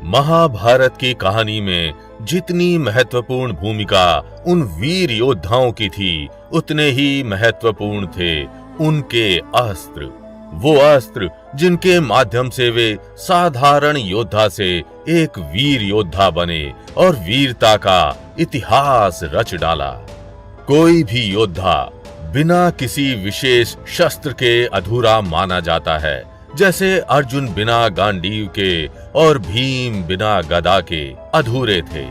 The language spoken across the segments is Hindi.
महाभारत की कहानी में जितनी महत्वपूर्ण भूमिका उन वीर योद्धाओं की थी, उतने ही महत्वपूर्ण थे उनके अस्त्र। वो अस्त्र जिनके माध्यम से वे साधारण योद्धा से एक वीर योद्धा बने और वीरता का इतिहास रच डाला। कोई भी योद्धा बिना किसी विशेष शस्त्र के अधूरा माना जाता है, जैसे अर्जुन बिना गांडीव के और भीम बिना गदा के अधूरे थे।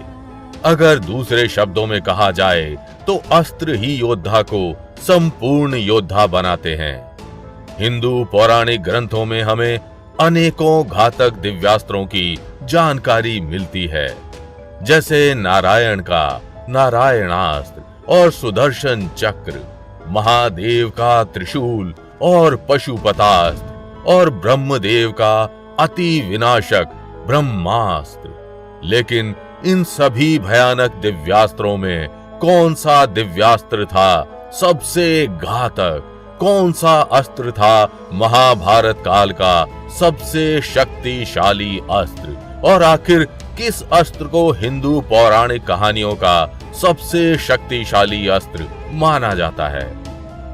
अगर दूसरे शब्दों में कहा जाए तो अस्त्र ही योद्धा को संपूर्ण योद्धा बनाते हैं। हिंदू पौराणिक ग्रंथों में हमें अनेकों घातक दिव्यास्त्रों की जानकारी मिलती है, जैसे नारायण का नारायणास्त्र और सुदर्शन चक्र, महादेव का त्रिशूल और पशुपतास्त्र और ब्रह्मदेव का अति विनाशक ब्रह्मास्त्र। लेकिन इन सभी भयानक दिव्यास्त्रों में कौन सा दिव्यास्त्र था सबसे घातक? कौन सा अस्त्र था महाभारत काल का सबसे शक्तिशाली अस्त्र? और आखिर किस अस्त्र को हिंदू पौराणिक कहानियों का सबसे शक्तिशाली अस्त्र माना जाता है?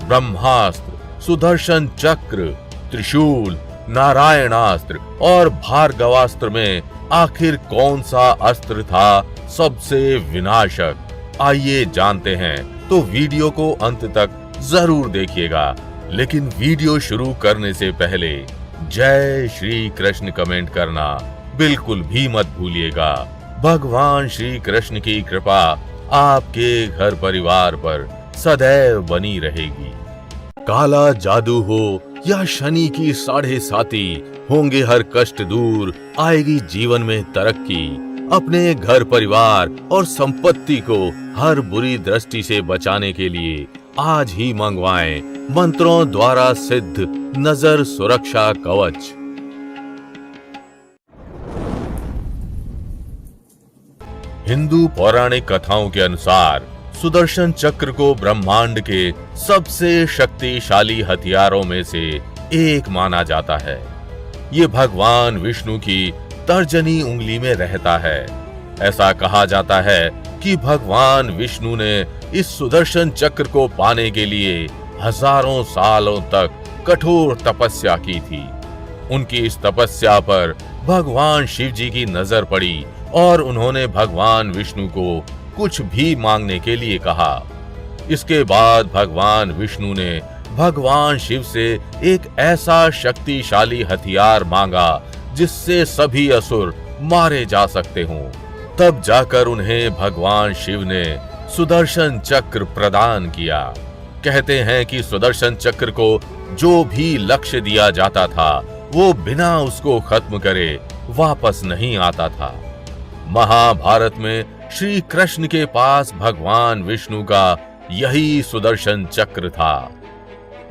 ब्रह्मास्त्र, सुदर्शन चक्र, त्रिशूल, नारायणास्त्र और भार्गवास्त्र में आखिर कौन सा अस्त्र था सबसे विनाशक? आइए जानते हैं, तो वीडियो को अंत तक जरूर देखिएगा। लेकिन वीडियो शुरू करने से पहले जय श्री कृष्ण कमेंट करना बिल्कुल भी मत भूलिएगा। भगवान श्री कृष्ण की कृपा आपके घर परिवार पर सदैव बनी रहेगी। काला जादू हो या शनि की साढ़े साती, होंगे हर कष्ट दूर, आएगी जीवन में तरक्की। अपने घर परिवार और संपत्ति को हर बुरी दृष्टि से बचाने के लिए आज ही मंगवाएं मंत्रों द्वारा सिद्ध नजर सुरक्षा कवच। हिंदू पौराणिक कथाओं के अनुसार सुदर्शन चक्र को ब्रह्मांड के सबसे शक्तिशाली हथियारों में से एक माना जाता है। ये भगवान विष्णु की तर्जनी उंगली में रहता है। ऐसा कहा जाता है कि भगवान विष्णु ने इस सुदर्शन चक्र को पाने के लिए हजारों सालों तक कठोर तपस्या की थी। उनकी इस तपस्या पर भगवान शिव जी की नजर पड़ी और उन्होंने भगवान विष्णु को कुछ भी मांगने के लिए कहा। इसके बाद भगवान विष्णु ने भगवान शिव से एक ऐसा शक्तिशाली हथियार मांगा जिससे सभी असुर मारे जा सकते हों। तब जाकर उन्हें भगवान शिव ने सुदर्शन चक्र प्रदान किया। कहते हैं कि सुदर्शन चक्र को जो भी लक्ष्य दिया जाता था, वो बिना उसको खत्म करे वापस नहीं आता था। महाभारत में श्री कृष्ण के पास भगवान विष्णु का यही सुदर्शन चक्र था।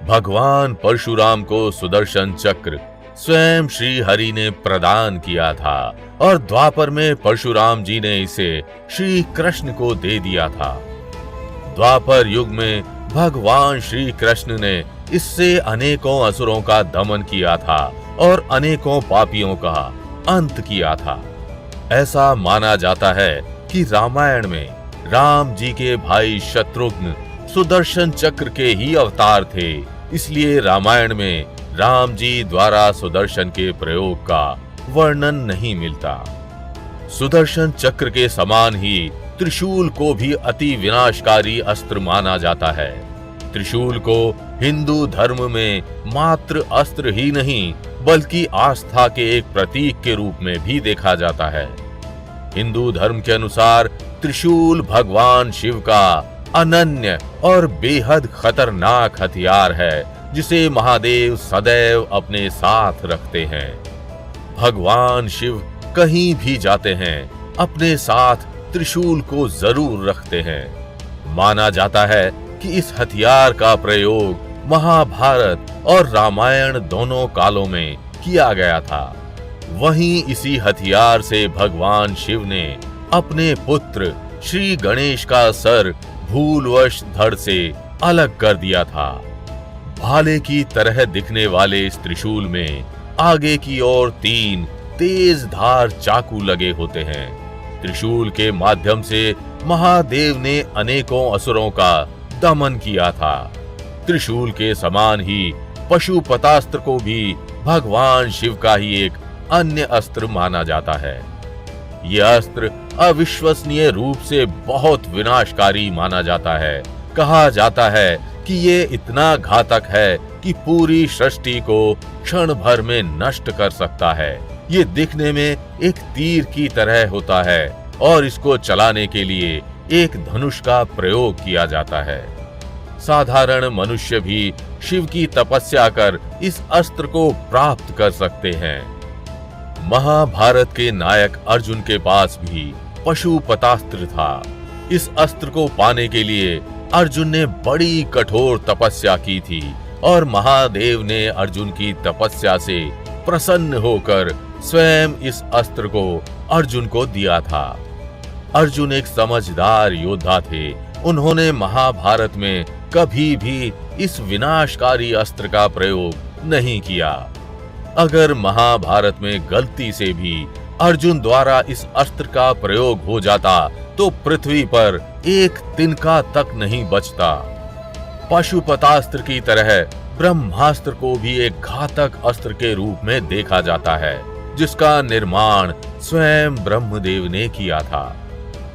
भगवान परशुराम को सुदर्शन चक्र स्वयं श्री हरि ने प्रदान किया था और द्वापर में परशुराम जी ने इसे श्री कृष्ण को दे दिया था। द्वापर युग में भगवान श्री कृष्ण ने इससे अनेकों असुरों का दमन किया था और अनेकों पापियों का अंत किया था। ऐसा माना जाता है कि रामायण में राम जी के भाई शत्रुघ्न सुदर्शन चक्र के ही अवतार थे। इसलिए रामायण में राम जी द्वारा सुदर्शन के प्रयोग का वर्णन नहीं मिलता। सुदर्शन चक्र के समान ही त्रिशूल को भी अति विनाशकारी अस्त्र माना जाता है। त्रिशूल को हिंदू धर्म में मात्र अस्त्र ही नहीं, बल्कि आस्था के एक प्रतीक के रूप में भी देखा जाता है। हिंदू धर्म के अनुसार त्रिशूल भगवान शिव का अनन्य और बेहद खतरनाक हथियार है, जिसे महादेव सदैव अपने साथ रखते हैं। भगवान शिव कहीं भी जाते हैं, अपने साथ त्रिशूल को जरूर रखते हैं। माना जाता है कि इस हथियार का प्रयोग महाभारत और रामायण दोनों कालों में किया गया था। वहीं इसी हथियार से भगवान शिव ने अपने पुत्र श्री गणेश का सर भूलवश धड़ से अलग कर दिया था। भाले की तरह दिखने वाले इस त्रिशूल में आगे की ओर 3 तेज धार चाकू लगे होते हैं। त्रिशूल के माध्यम से महादेव ने अनेकों असुरों का दमन किया था। त्रिशूल के समान ही पशुपतास्त्र को भी भगवान शिव का ही एक अन्य अस्त्र माना जाता है। यह अस्त्र अविश्वसनीय रूप से बहुत विनाशकारी माना जाता है। कहा जाता है कि ये इतना घातक है कि पूरी सृष्टि को क्षण भर में नष्ट कर सकता है। ये दिखने में एक तीर की तरह होता है और इसको चलाने के लिए एक धनुष का प्रयोग किया जाता है। साधारण मनुष्य भी शिव की तपस्या कर इस अस्त्र को प्राप्त कर सकते हैं। महाभारत के नायक अर्जुन के पास भी पशुपतास्त्र था। इस अस्त्र को पाने के लिए अर्जुन ने बड़ी कठोर तपस्या की थी और महादेव ने अर्जुन की तपस्या से प्रसन्न होकर स्वयं इस अस्त्र को अर्जुन को दिया था। अर्जुन एक समझदार योद्धा थे। उन्होंने महाभारत में कभी भी इस विनाशकारी अस्त्र का प्रयोग नहीं किया। अगर महाभारत में गलती से भी अर्जुन द्वारा इस अस्त्र का प्रयोग हो जाता तो पृथ्वी पर एक तिनका तक नहीं बचता। पशुपतास्त्र की तरह ब्रह्मास्त्र को भी एक घातक अस्त्र के रूप में देखा जाता है, जिसका निर्माण स्वयं ब्रह्मदेव ने किया था।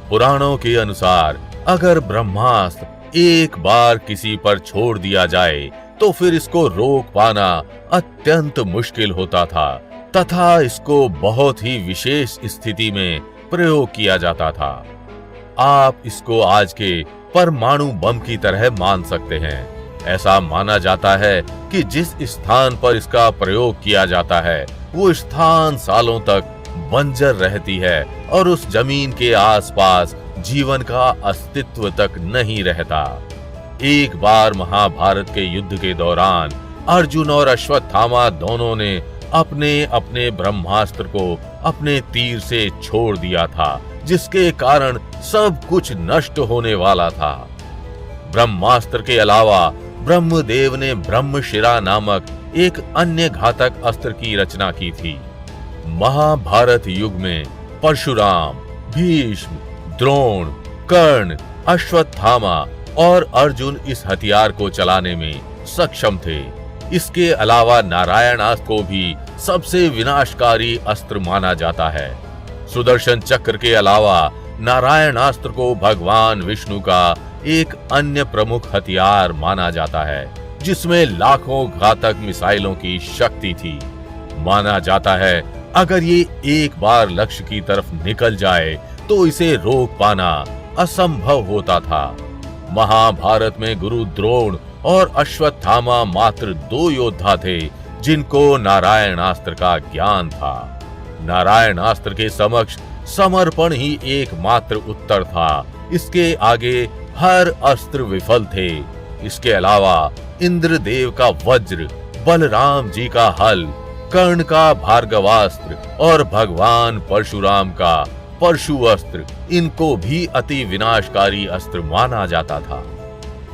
पुराणों के अनुसार अगर ब्रह्मास्त्र एक बार किसी पर छोड़ दिया जाए तो फिर इसको रोक पाना अत्यंत मुश्किल होता था तथा इसको बहुत ही विशेष स्थिति में प्रयोग किया जाता था। आप इसको आज के परमाणु बम की तरह मान सकते हैं। ऐसा माना जाता है कि जिस स्थान पर इसका प्रयोग किया जाता है वो स्थान सालों तक बंजर रहती है और उस जमीन के आसपास जीवन का अस्तित्व तक नहीं रहता। एक बार महाभारत के युद्ध के दौरान अर्जुन और अश्वत्थामा दोनों ने अपने अपने ब्रह्मास्त्र को अपने तीर से छोड़ दिया था, जिसके कारण सब कुछ नष्ट होने वाला था। ब्रह्मास्त्र के अलावा ब्रह्मदेव ने ब्रह्मशिरा नामक एक अन्य घातक अस्त्र की रचना की थी। महाभारत युग में परशुराम, भीष्म, द्रोण, कर्ण, अश्वत्थामा और अर्जुन इस हथियार को चलाने में सक्षम थे। इसके अलावा नारायणास्त्र को भी सबसे विनाशकारी अस्त्र माना जाता है। सुदर्शन चक्र के अलावा नारायणास्त्र को भगवान विष्णु का एक अन्य प्रमुख हथियार माना जाता है, जिसमें लाखों घातक मिसाइलों की शक्ति थी। माना जाता है अगर ये एक बार लक्ष्य की तरफ निकल जाए तो इसे रोक पाना असंभव होता था। महाभारत में गुरु द्रोण और अश्वत्थामा मात्र 2 योद्धा थे जिनको नारायणास्त्र का ज्ञान था। नारायणास्त्र के समक्ष समर्पण ही एकमात्र उत्तर था। इसके आगे हर अस्त्र विफल थे। इसके अलावा इंद्रदेव का वज्र, बलराम जी का हल, कर्ण का भार्गवास्त्र और भगवान परशुराम का परशु अस्त्र, इनको भी अति विनाशकारी अस्त्र माना जाता था।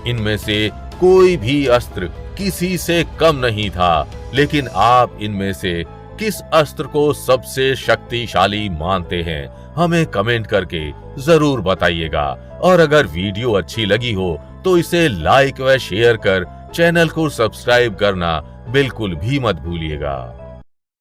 इनमें से कोई भी अस्त्र किसी से कम नहीं था, लेकिन आप इनमें से किस अस्त्र को सबसे शक्तिशाली मानते हैं, हमें कमेंट करके जरूर बताइएगा। और अगर वीडियो अच्छी लगी हो तो इसे लाइक व शेयर कर चैनल को सब्सक्राइब करना बिल्कुल भी मत भूलिएगा।